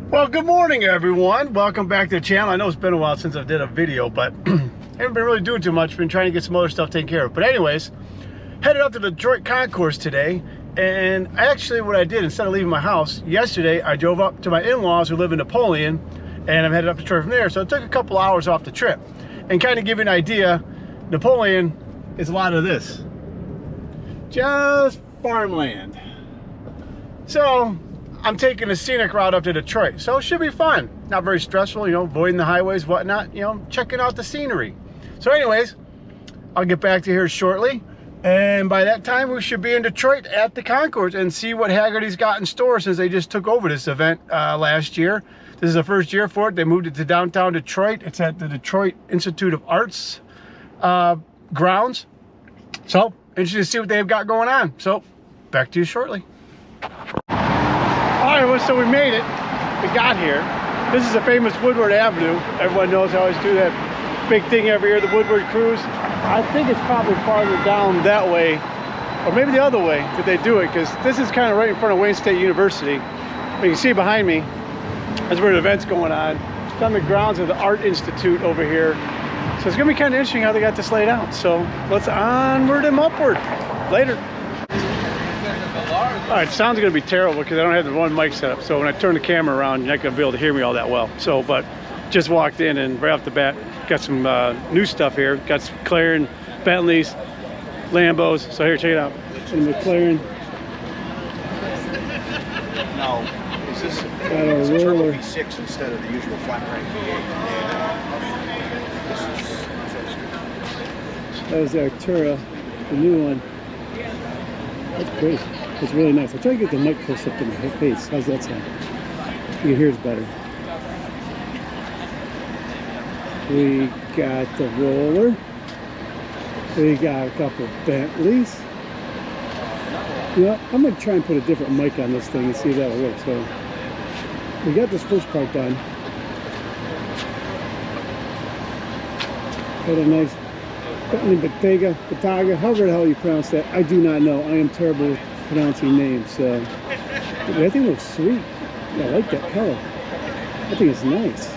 Well, good morning, everyone. Welcome back to the channel. I know it's been a while since I did a video, but haven't been really doing too much. Been trying to get some other stuff taken care of. But anyways, headed up to the Detroit Concours today. And actually what I did, instead of leaving my house, yesterday I drove up to my in-laws who live in Napoleon, and I'm headed up to Detroit from there. So it took a couple hours off the trip. And kind of give you an idea, Napoleon is a lot of this. Just farmland. So I'm taking a scenic route up to Detroit, so it should be fun. Not very stressful, you know, avoiding the highways, whatnot, you know, checking out the scenery. So anyways, I'll get back to here shortly, and by that time we should be in Detroit at the Concours and see what Hagerty's got in store since they just took over this event last year. This is the first year for it. They moved it to downtown Detroit. It's at the Detroit Institute of Arts grounds. So interested to see what they've got going on. So back to you shortly. All right, well, so we made it. We got here. This is a famous Woodward Avenue. Everyone knows I always do that big thing every year, the Woodward Cruise. I think it's probably farther down that way, or maybe the other way that they do it, because this is kind of right in front of Wayne State University. You can see behind me, that's where the event's going on. It's on the grounds of the Art Institute over here. So it's gonna be kind of interesting how they got this laid out. So let's onward and upward. Later. All right, sound's gonna be terrible because I don't have the one mic set up. So when I turn the camera around, you're not gonna be able to hear me all that well. So, but just walked in and right off the bat, got some new stuff here. Got some McLaren, Bentleys, Lambos. So here, check it out. Some McLaren. No, is this it's a turbo V6 instead of the usual flat crank V8? That was the Artura, the new one. That's pretty. It's really nice. I'll try to get the mic close up to my face. How's that sound? You can hear it's better. We got the roller. We got a couple Bentleys. You know, I'm going to try and put a different mic on this thing and see if that'll work. So we got this first part done. Got a nice Bentley Bataga, however the hell you pronounce that. I do not know. I am terrible with pronouncing names. So that thing looks sweet. I like that color. I think it's nice.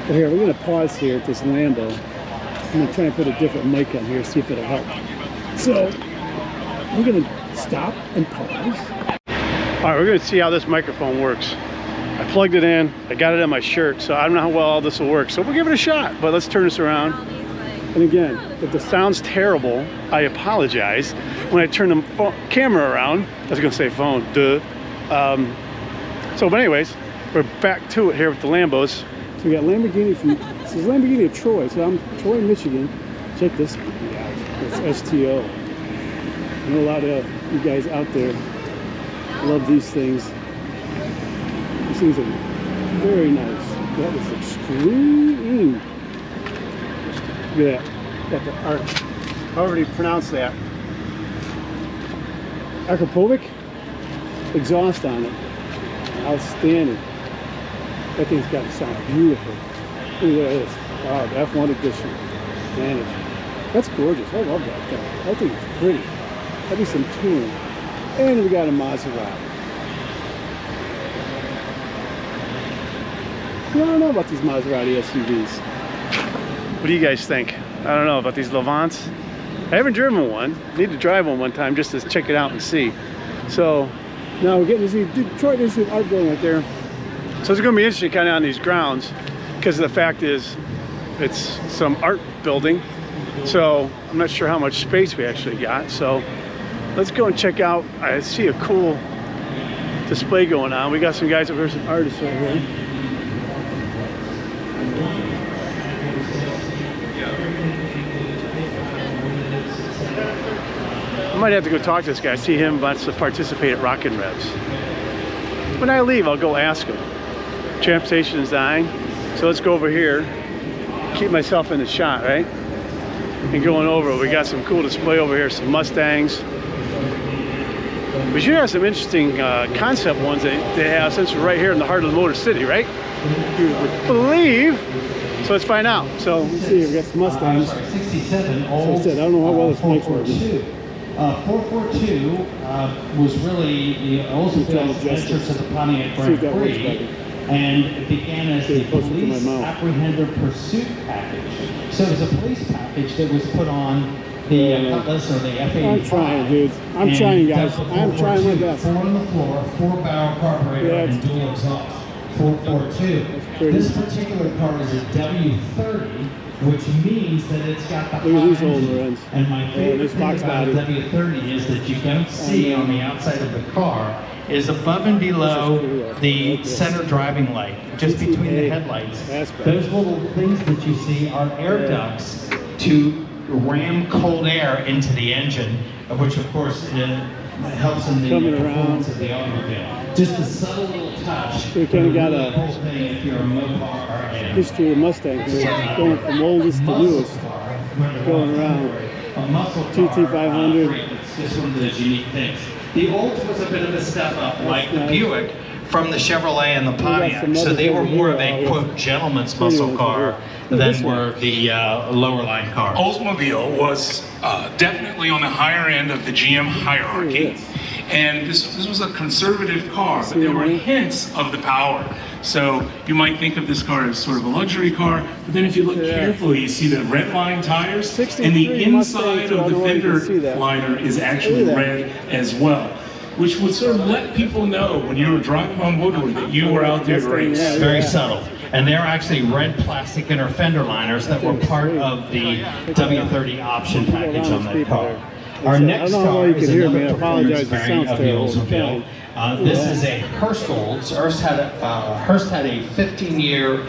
But here, we're going to pause here at this Lambo. I'm going to try and put a different mic on here, see if it'll help. So we're going to stop and pause. All right, we're going to see how this microphone works. I plugged it in. I got it on my shirt, so I don't know how well all this will work. So we'll give it a shot. But let's turn this around. And again, if the sound's terrible, I apologize. When I turn the camera around, I was going to say phone, duh. But anyways, we're back to it here with the Lambos. So we got Lamborghini from, this is Lamborghini of Troy. So I'm Troy, Michigan. Check this out. It's STO. I know a lot of you guys out there love these things. These things are very nice. That is extreme. Look at that. Got the arc. However you pronounce that. Archipovic exhaust on it. Outstanding. That thing's got to sound beautiful. Look at this. Wow, the F1 edition. Advantage. That's gorgeous. I love that thing. I think it's pretty. That'd be some tune. And we got a Maserati. I don't know about these Maserati SUVs. What do you guys think? I don't know about these Levants. I haven't driven one. Need to drive one time just to check it out and see. So now we're getting to see Detroit Institute Art Building right there. So it's going to be interesting kind of on these grounds because the fact is it's some art building. So I'm not sure how much space we actually got. So let's go and check out. I see a cool display going on. We got some guys over here, some artists right here. I might have to go talk to this guy, see him wants to participate at Rockin' Revs. When I leave, I'll go ask him. Tramp station is dying, so let's go over here, keep myself in the shot, right? And going over, we got some cool display over here, some Mustangs. We should have some interesting concept ones that they have since we're right here in the heart of the Motor City, right? You would believe. So let's find out. So let's see, we got some Mustangs. So I said, I don't know how well this mic's working. 442 was really the Oldsmobile's answer to the Pontiac Grand Prix, and it began as the Police Apprehender Pursuit Package. So it was a police package that was put on the Cutlass or the F-85. I'm trying, dude. I'm trying, guys. I'm trying my best. 4 on the floor, 4-barrel carburetor, and dual exhaust. 442. This particular car is a W30, which means that it's got the look at these older ones. And my favorite thing about a W30 is that you don't see on the outside of the car is above and below the center driving light, just between the headlights. Those little things that you see are air ducts to ram cold air into the engine, which of course helps in the performance of the automobile. Just a subtle little touch. So we kind of got a whole thing if you're a Mopar history of Mustangs, going from oldest to newest, going around. GT500. It's just one of those unique things. The Olds was a bit of a step up, like the Buick from the Chevrolet and the Pontiac. So they were more of a, quote, gentleman's muscle car than were the lower line cars. Oldsmobile was definitely on the higher end of the GM hierarchy. And this was a conservative car, but there were hints of the power. So you might think of this car as sort of a luxury car, but then if you look carefully, you see the red line tires, and the inside of the fender liner is actually red as well, which would sort of let people know when you were driving on Woodward that you were out there to race. Very subtle. And they're actually red plastic inner fender liners that were part of the W30 option package on that car. Our next car is another performance variant of the Oldsmobile. This is a Hurst Olds. Hurst had a 15-year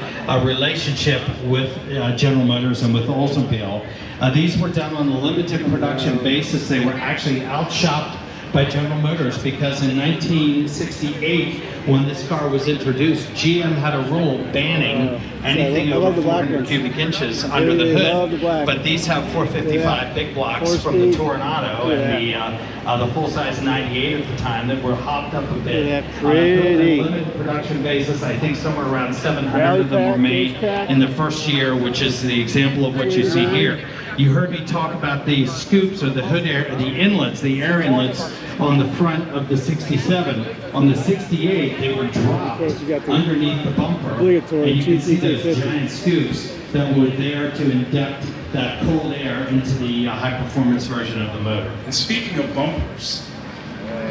relationship with General Motors and with Oldsmobile. These were done on a limited production basis. They were actually outshopped by General Motors because in 1968, when this car was introduced, GM had a rule banning anything over 400 cubic inches under the hood. But these have 455 big blocks from the Toronado and the full-size 98 at the time that were hopped up a bit. On a limited production basis, I think somewhere around 700 of them were made in the first year, which is the example of what you see here. You heard me talk about the scoops or the hood air, the inlets, the air inlets on the front of the 67. On the 68, they were dropped underneath the bumper. And you can see those giant scoops that were there to induct that cold air into the high-performance version of the motor. And speaking of bumpers,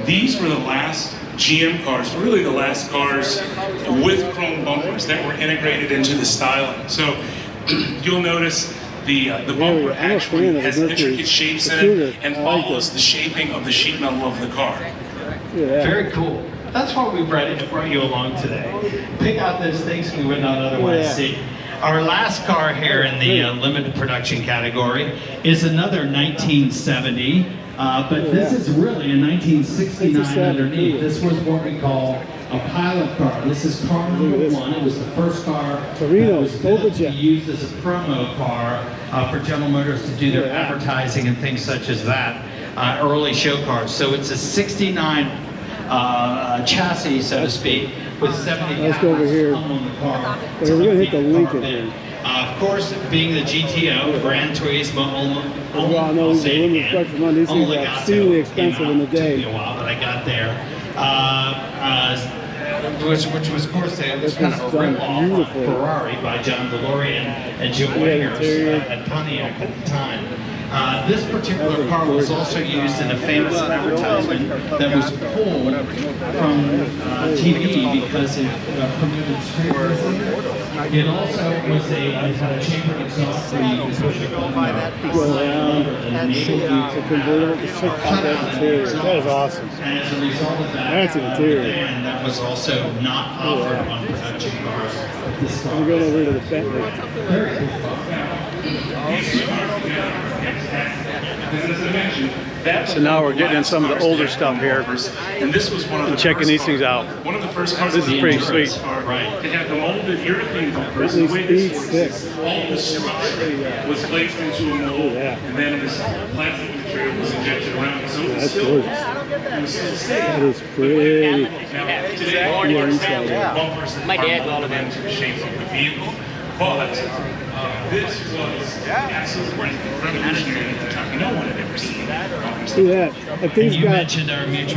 these were the last GM cars, really the last cars with chrome bumpers that were integrated into the styling. So you'll notice the bumper actually has intricate shapes in it and follows the shaping of the sheet metal of the car. Very cool. That's why we brought you along today. Pick out those things we would not otherwise see. Our last car here in the limited production category is another 1970, but this is really a 1969 underneath. This was what we call a pilot car. This is car number 1. It was the first car that was built to be used as a promo car for General Motors to do their advertising and things such as that. Early show cars. So it's a 69 chassis, so to speak, with 70 Let's go over here. on the car. We're going to hit the Lincoln here. Of course, being the GTO, Grand Turismo, Well, I know these are limited production on these things are exceedingly expensive in the day. Took me a while, but I got there. Which was, of course, it was kind of a rip-off of Ferrari by John DeLorean and Jim Whitehurst at Pontiac at the time. This particular car was also used in a famous advertisement that was pulled from TV because it promoted street racing. It also was had a chambered exhaust where you could push a button and enable you to cut out the interior. That is awesome. And as a result of that, that's an interior. And that was also not offered on production cars. This car. I'm going over to the Bentley. Very So now we're getting in some of the older stuff here. And this was one of the checking these things out. One of the first cars. This is pretty sweet. Right. To have the molded European bumpers. The way this works, all the structure was placed into a mold, and then this plastic material was injected around it. So it was still, that is pretty. Now, today, all your bumpers that are molded into the shape of the vehicle, but this was absolutely revolutionary at the time. No one had ever See that? That thing's got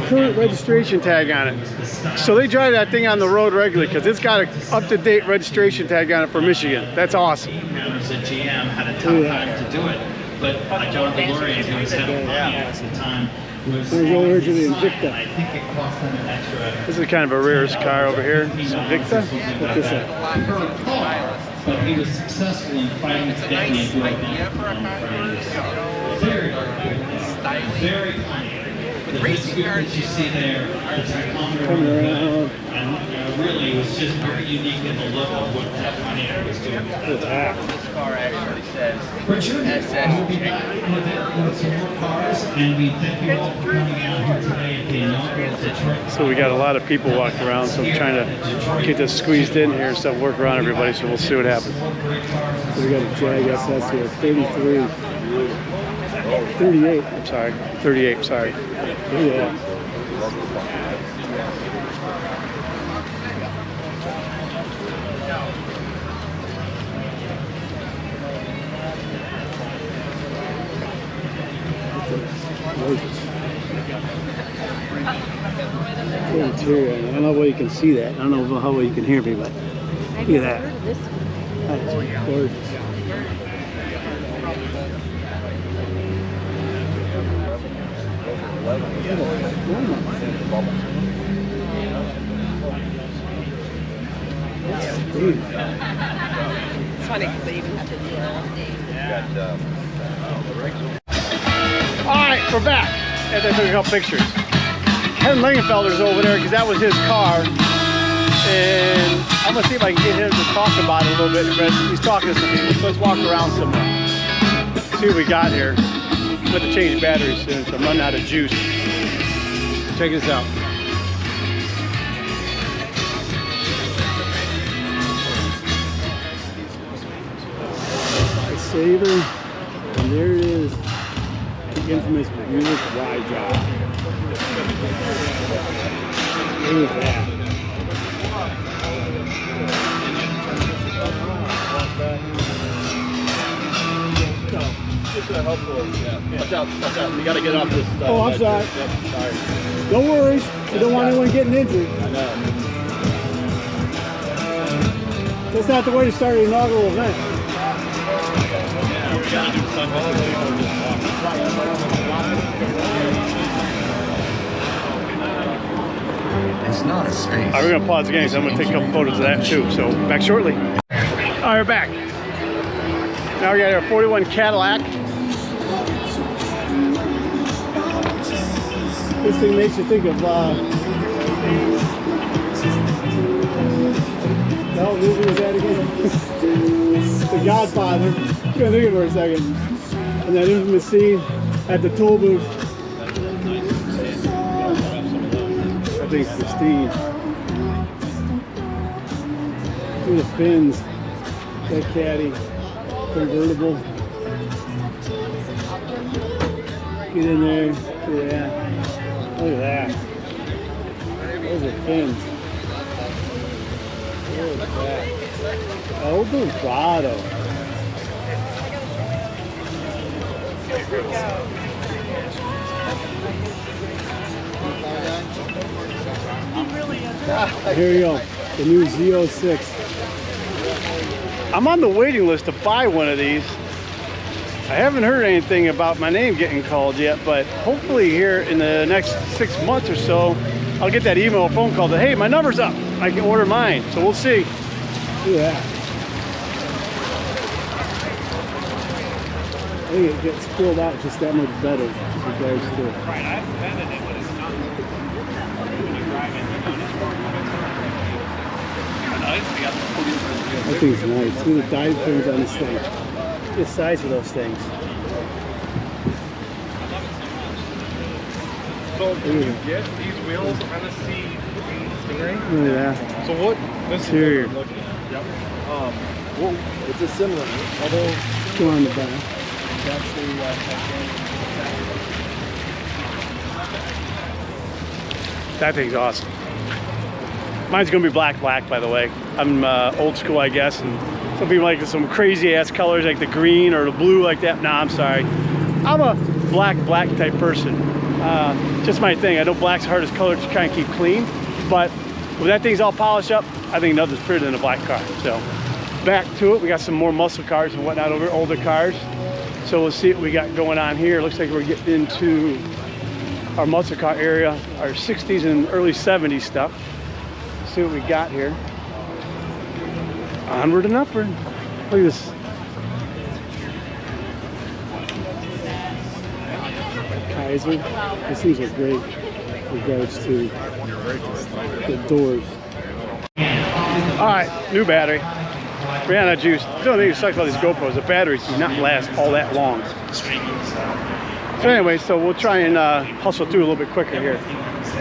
current registration tag on it. So they drive that thing on the road regularly because it's got an up-to-date registration tag on it for Michigan. That's awesome. GM had a tough time to do it, but John DeLorean, who was head of finance at the time, was originally Invicta. I think it cost them an extra. This is kind of a rarest car over here. Invicta? Look this up. But he was successful in fighting his destiny and broke very funny. The scoop that you see there, the tachometer, Coming around. and really it was just very unique in the look of what that Pontiac was doing. Look at that. This car actually says Richard, we'll be back with some more cars, and we thank you all for coming out here today at the inaugural Detroit. So we got a lot of people walking around, so I'm trying to get this squeezed in here and stuff, work around everybody, so we'll see what happens. So we got a Jag SS here, 38, I'm sorry, 38, sorry. Yeah. Interior. I don't know where you can see that. I don't know how well you can hear me, but look at that. That's gorgeous. It's funny because they even have to do All right, we're back. And they took a couple pictures. Ken Lingenfelder's over there because that was his car. And I'm gonna see if I can get him to talk about it a little bit. But he's talking to some people, so let's walk around some more. See what we got here. I'm going to change batteries soon, so I'm running out of juice. Check this out. The Sabre, and there it is. The infamous Buick wide drive. Look at that. Watch out, watch out. You gotta get off this. Oh, I'm sorry. Yep, sorry. No worries. You don't want anyone getting injured. I know. That's not the way to start an inaugural event. It's not a space. All right, we're gonna pause again, so I'm gonna take a couple photos of that too. So back shortly. All right, we're back. Now we got our 41 Cadillac. This thing makes you think of no, who was that again? The Godfather. I'm gonna think of it for a second. And that infamous scene at the toll booth. That thing's pristine. Look at the fins. That caddy. Convertible. Get in there. Look at that. Look at that. Those are fins. Look at that. Eldorado. Here you go. The new Z06. I'm on the waiting list to buy one of these. I haven't heard anything about my name getting called yet, but hopefully here in the next 6 months or so, I'll get that email or phone call that, hey, my number's up. I can order mine. So we'll see. Look at that. I think it gets filled out just that much better. Right, I've invented it, but it's not. When you drive in, that thing's nice. See the dive turns on this thing. The size of those things. So did you get these wheels on the Stingray? Oh yeah. So what? This Here. is what I'm looking at. Yep. Well, it's a similar, although Go on the back. that's the That thing's awesome. Mine's gonna be black, by the way. I'm old school, I guess, and some people like some crazy ass colors like the green or the blue like that. Nah, I'm sorry. I'm a black type person. Just my thing. I know black's the hardest color to try and keep clean, but when that thing's all polished up, I think nothing's prettier than a black car. So back to it. We got some more muscle cars and whatnot over, older cars. So we'll see what we got going on here. Looks like we're getting into our muscle car area, our 60s and early 70s stuff. Let's see what we got here. Onward and upward. Look at this. Kaiser. These things are great in regards to the doors. All right, new battery. Ran out of juice. The only thing that sucks about these GoPros, the batteries do not last all that long. So anyway, so we'll try and hustle through a little bit quicker here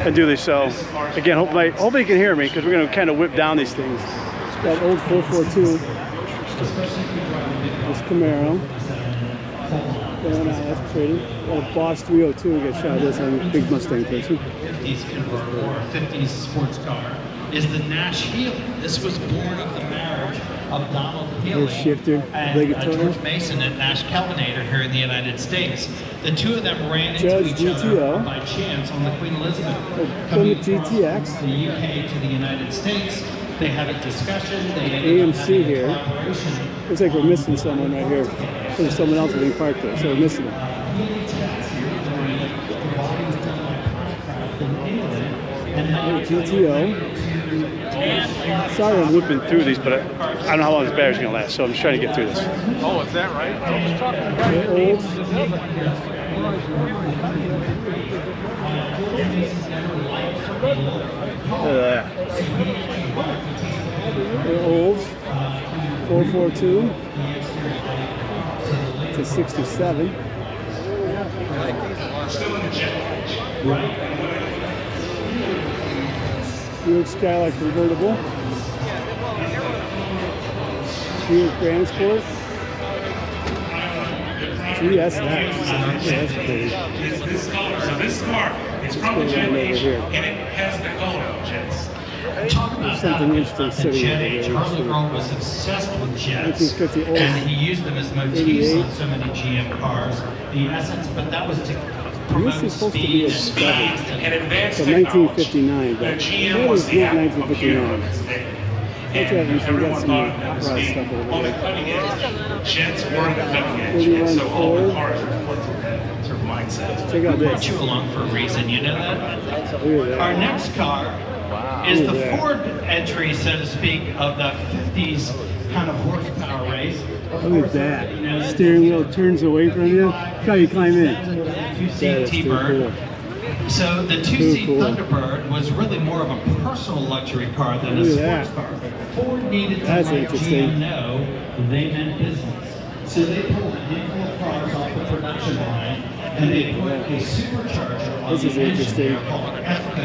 and do this. So again, hopefully you can hear me, because we're going to kind of whip down these things. It's got old 442. This Camaro. That's pretty. Got a Boss 302. We got shot of this. I'm a big Mustang person. 50s convertible or 50s sports car is the Nash Healy. This was born of the marriage of Donald Healy and George Mason and Nash Kelvinator here in the United States. The two of them ran into each other by chance on the Queen Elizabeth coming GTX. from the UK to the United States. They had a discussion. They AMC here. Looks like we're missing someone right here. There's someone else being parked there, so we're missing them. GTO. Sorry I'm whipping through these, but I don't know how long this battery's going to last, so I'm just trying to get through this. Oh, is that right? I was talking about it. Old. Look at that. They're old. 442 to 67. Buick Skylark convertible. Buick Grand Sport. GSX. That's pretty. So this car is from the generation, and it has the color jets. There's something interesting sitting over there. Charlie Earl was obsessed with jets, 1950 old. and he used them as motifs on so many GM cars. The essence, but that was to this is supposed to be a speed and advanced so 1959, but that is not 1959. That's right, we got some hot rod stuff over there. Jets weren't the cutting edge, so all the cars reflected that sort of mindset. Check out brought this. you along for a reason, you know that? Look at that. Our next car is the Ford entry, so to speak, of the 50s kind of horsepower race. Look at that. Steering wheel turns away from you. Look how you climb in. Two-seat T-Bird. So the two-seat Thunderbird was really more of a personal luxury car than a sports car. Ford needed to let GM know they meant business. So they pulled a handful of cars off the production line, and they put a supercharger on the engine there called an F-Co.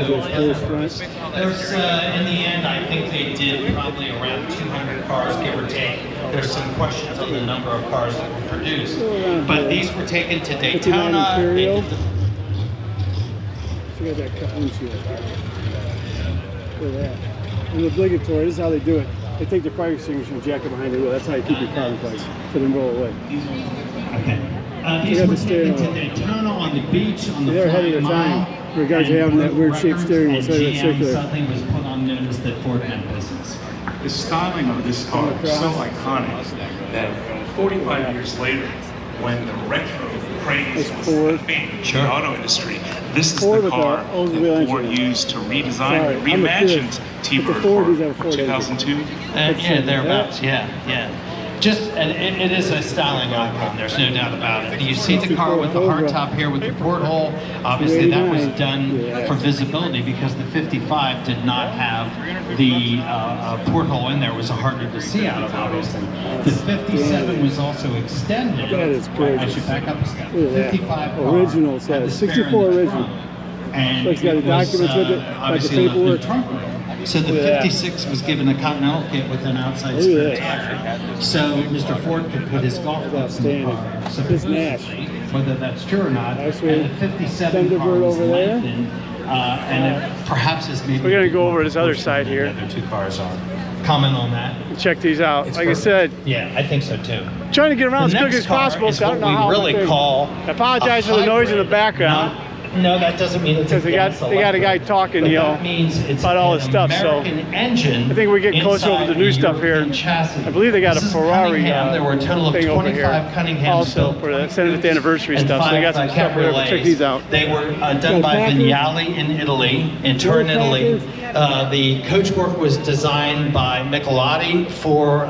There's, in the end, I think they did probably around 200 cars, give or take. There's some questions on the number of cars that were produced. But these were taken to Daytona. Imperial. Look at that cut windshield. Look at that. And obligatory, this is how they do it. They take the fire extinguisher and jack it behind the wheel. That's how you keep your car in place. So then roll away. Okay. These were taken to Daytona on the beach on the they're ahead of their time in regards to having that weird shaped steering wheel. So that's circular. Something was put on notice that Ford meant business. The styling of this car is so iconic that 45 years later, when the retro craze was a thing in the auto industry, this is the car that Ford used to redesign, reimagined T-Bird for 2002. Yeah, thereabouts. Yeah. Just, and it is a styling icon, there's no doubt about it. You see the car with the hardtop here with the porthole. Obviously that was done for visibility because the 55 did not have the porthole in there. It was harder to see out of, obviously. The 57 was also extended. That is gorgeous. I should back up a step. 55 original set, 64 original. And it's got the documents with it, like the paperwork. So the 56 was given a Continental kit with an outside spare tire. So Mr. Ford could put his golf clubs in the car. So this Nash. Whether that's true or not, and the 57 Thunderbird car was over there. lengthened and perhaps is maybe. We're gonna go over this other side here. The other two cars are. Comment on that. Check these out. It's like perfect. I said, yeah, I think so too. trying to get around as quick as possible. Is So I what don't know we how. really call. I apologize for the noise in the background. No, that doesn't mean it's a Because they got a guy talking, but you know, that means it's about all this stuff. So American engine. I think we're getting closer over to the new stuff here. I believe they got a Ferrari there were a total of thing over here. 25 Cunninghams Also built for the 70th anniversary and stuff. So they got 5 some stuff there. Check these out. They were done by Vignali in Italy, in Turin, Italy. The coachwork was designed by Mclaren for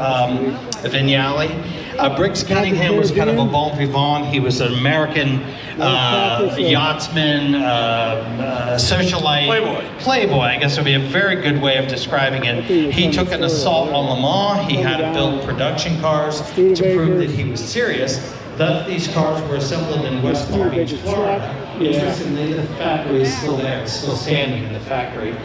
Vignali. Briggs Cunningham was kind of a bon vivant. He was an American yachtsman, socialite. Playboy, I guess would be a very good way of describing it. He took an assault on Le Mans. He had to build production cars to prove that he was serious. Thus, these cars were assembled in West Palm Beach, Florida. Interestingly, the factory is still there. It's still standing in the factory.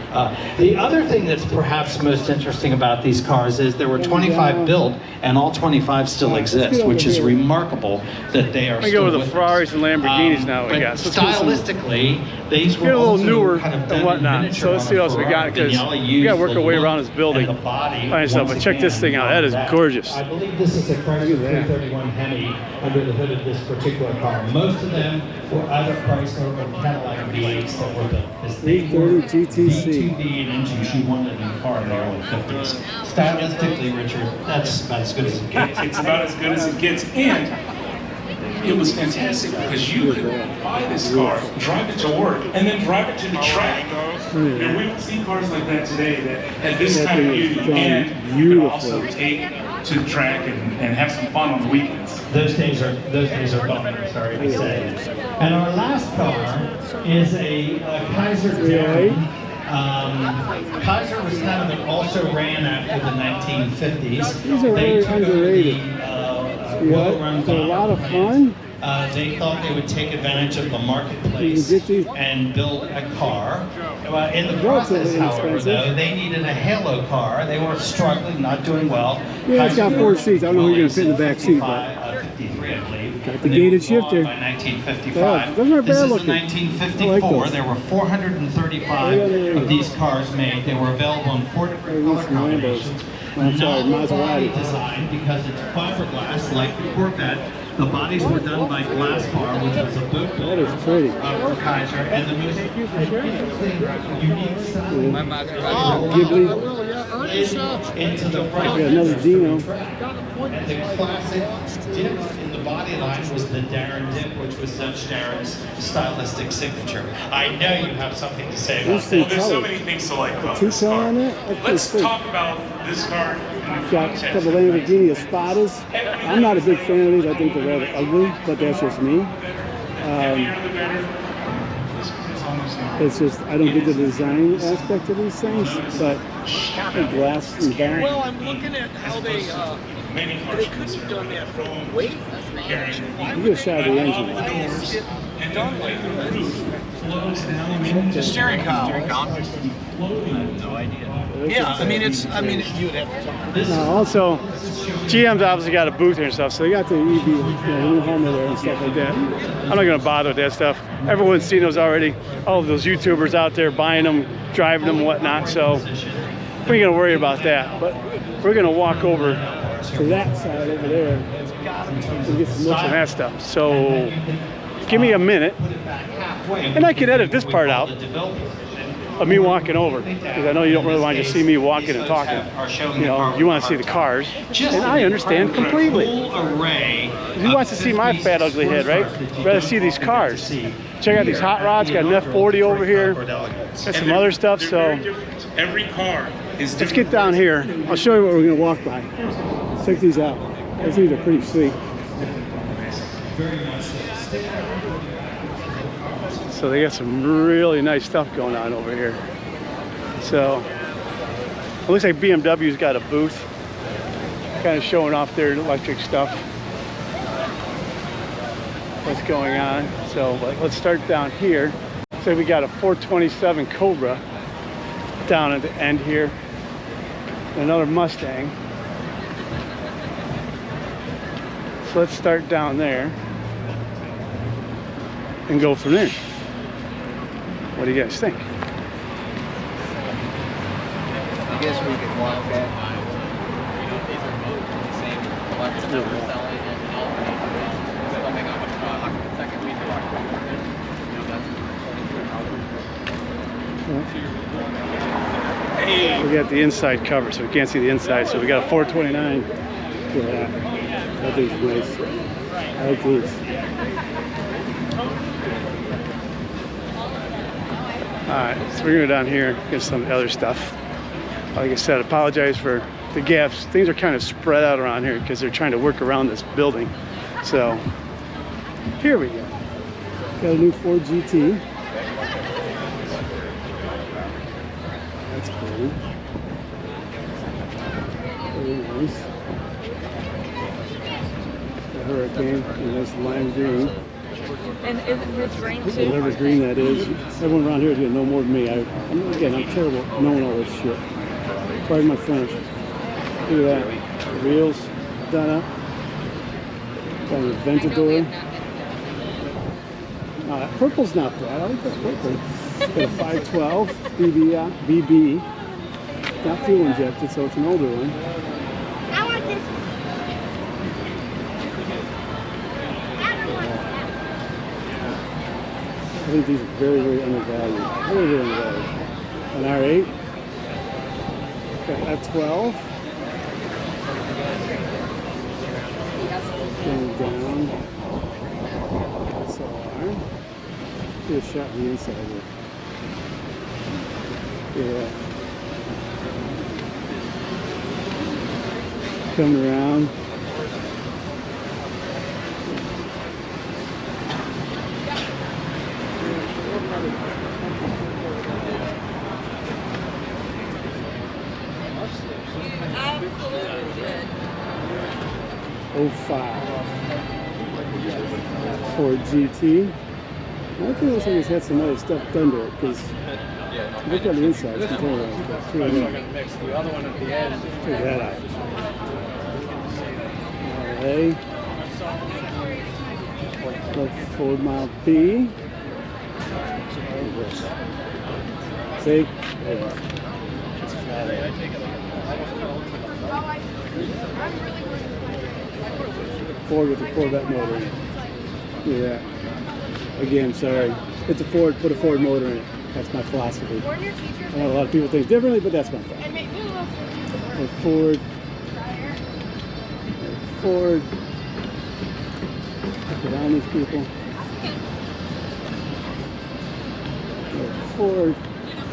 The other thing that's perhaps most interesting about these cars is there were 25 built, and all 25 still exist, which is remarkable that they are still with the Ferraris and Lamborghinis now, I guess. Stylistically, these were a little also newer kind of and whatnot. So let's see what else we got, because we got to work our way around this building. Find stuff, but check this thing out. That is gorgeous. I believe this is a Chrysler 331 Hemi under the hood of this particular car. Most of them were either Chrysler or Cadillac V8s that were built. 330 GTC. V2 V8 engines you wanted in a car in the early 50s. Stylistically, Richard, that's about as good as it gets. It's about as good as it gets, and it was fantastic because you could buy this car, drive it to work, and then drive it to the track. And we don't see cars like that today that had this kind of beauty, and you could also take to the track and have some fun on the weekends. Those days are gone, I'm sorry to say. And our last car is a Kaiser Daring. Kaiser was kind of an also ran after the 1950s. These are very underrated. They're a lot of fun. They thought they would take advantage of the marketplace and build a car. In the process, however, though, they needed a halo car. They were struggling, not doing well. Yeah, it's got 4 seats. I don't know who you're going to fit in the back seat, but 53, I believe. Got the gated shifter. By 1955. Yeah, those aren't bad this is looking. 1954. Like there were 435 of these cars made. They were available in 4 different color combinations. I'm sorry, Maserati. Design because it's fiberglass like the Corvette. The bodies were done by Glassbar, which was a boat builder for Kaiser, and the most unique style into the front. Another Dino. And the classic dip in the body line was the Darren dip, which was Dutch Darren's stylistic signature. I know you have something to say about that. Well, there's so many things to like about this car. Let's talk about this car. Got a couple Lamborghini Espadas. I'm not a big fan of these. I think they're rather ugly, but that's just me. It's just, I don't get the design aspect of these things, but the glass in the back. Well, I'm looking at how they could have done that from weight. You get a shot of the engine. The steering column. No idea. Yeah, I mean, you would have to talk. Also, GM's obviously got a booth here and stuff, so they got the EV, new Hummer there and stuff like that. I'm not going to bother with that stuff. Everyone's seen those already. All of those YouTubers out there buying them, driving them, and whatnot. So we ain't going to worry about that. But we're going to walk over to that side over there and get some looks at that stuff. So give me a minute, and I can edit this part out of me walking over, because I know you don't really want to just see me walking and talking. You know, you want to see the cars, and I understand completely. Who wants to see my fat, ugly head, right? Rather see these cars. Check out these hot rods. Got an F40 over here. Got some other stuff. So every car is different. Let's get down here. I'll show you what we're going to walk by. Check these out. I think they're pretty sweet. So they got some really nice stuff going on over here. So it looks like BMW's got a booth, kind of showing off their electric stuff. What's going on? So let's start down here. So we got a 427 Cobra down at the end here. Another Mustang. So let's start down there and go from there. What do you guys think? I guess we could walk back. We got the inside cover, so we can't see the inside. So we got a 429. Yeah, that thing's nice. I like these. Alright, so we're gonna go down here, get some other stuff. Like I said, apologize for the gaps. Things are kind of spread out around here because they're trying to work around this building. So, here we go. Got a new Ford GT. That's pretty. Very nice. The Hurricane, a nice lime green. And isn't this green too? Whatever green that is. Everyone around here is gonna know more than me. I'm terrible at knowing all this shit. Pardon my French. Look at that. The wheels done up. Got an Aventador. Purple's not bad. I like that purple. Got a 512 BB. Not fuel injected, so it's an older one. I want this one. I think these are very, very undervalued. Very, very undervalued. An R8. Got F12. Going down. SLR. Get a shot in the inside here. Yeah. Coming around. Ford GT. I think it looks like it's had some other stuff done to it because look on the inside. It's completely like that. Check that out. Alright. Ford Model B. See? It's flat. Ford with the Corvette motor in it. Yeah. Again, sorry. It's a Ford, put a Ford motor in it. That's my philosophy. I know a lot of people think differently, but that's my thought. Ford. Ford. Get on these people. Ford.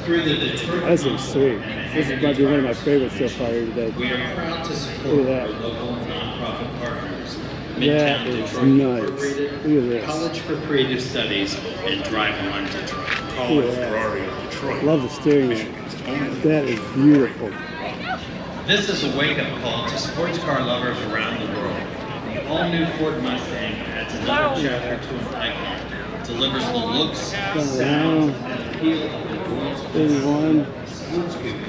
This is sweet. This might be one of my favorites so far here today. We are proud to support our local nonprofit partners. That is nice. Look at this. College for Creative Studies and Drive on Detroit. Ferrari of Detroit. Love the steering wheel. That is beautiful. This is a wake-up call to sports car lovers around the world. The all-new Ford Mustang adds another chapter to Untitled. Delivers the looks, sounds, and appeal of the world's 81.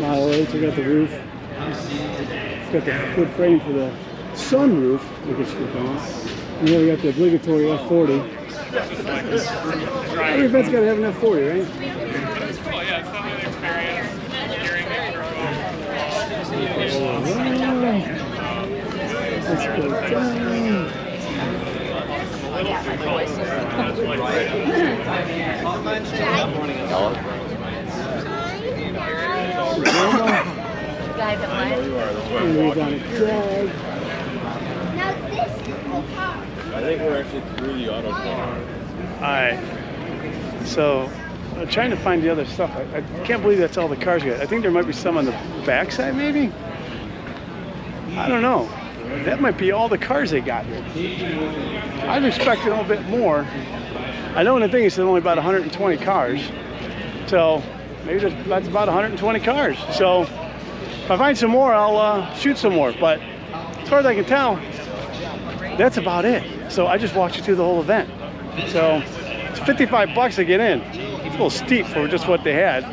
Model 8, check out the roof. It's got the good frame for the sunroof. Look at you. And then we got the obligatory F40. Every event's got to have an F40, right? It's cool, yeah. It's something to experience. Let's go down. Guy that went. And we're down at drag. Now this is the car. I think we're actually through the auto car. Alright. So, I'm trying to find the other stuff. I can't believe that's all the cars got. I think there might be some on the backside, maybe? I don't know. That might be all the cars they got here. I've expected a little bit more. I know in the thing it said only about 120 cars. So, maybe that's about 120 cars. So, if I find some more, I'll shoot some more. But as far as I can tell, that's about it. So I just walked you through the whole event. So it's $55 to get in. It's a little steep for just what they had,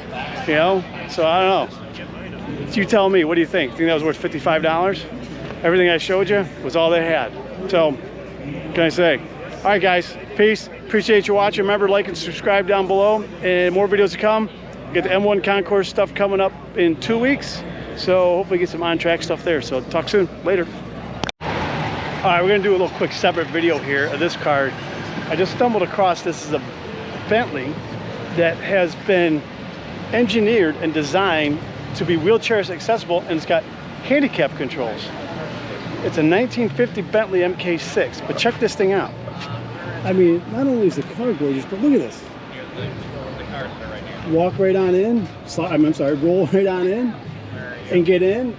you know? So I don't know. So you tell me, what do you think? Think that was worth $55? Everything I showed you was all they had. So, what can I say? All right, guys, peace. Appreciate you watching. Remember, like and subscribe down below, and more videos to come. Get the M1 Concours stuff coming up in 2 weeks, so hopefully get some on-track stuff there. So talk soon. Later. All right, we're gonna do a little quick separate video here of this car. I just stumbled across, this is a Bentley that has been engineered and designed to be wheelchair accessible, and it's got handicap controls. It's a 1950 Bentley MK6, but check this thing out. I mean, not only is the car gorgeous, but look at this. Walk right on in, I'm sorry, roll right on in and get in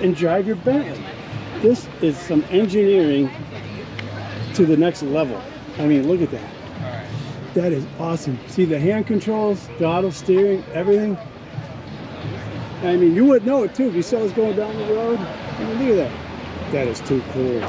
and drive your Bentley. This is some engineering to the next level. I mean, look at that. That is awesome. See the hand controls, the auto steering, everything. I mean, you would know it too if you saw us going down the road. I mean, look at that. That is too cool.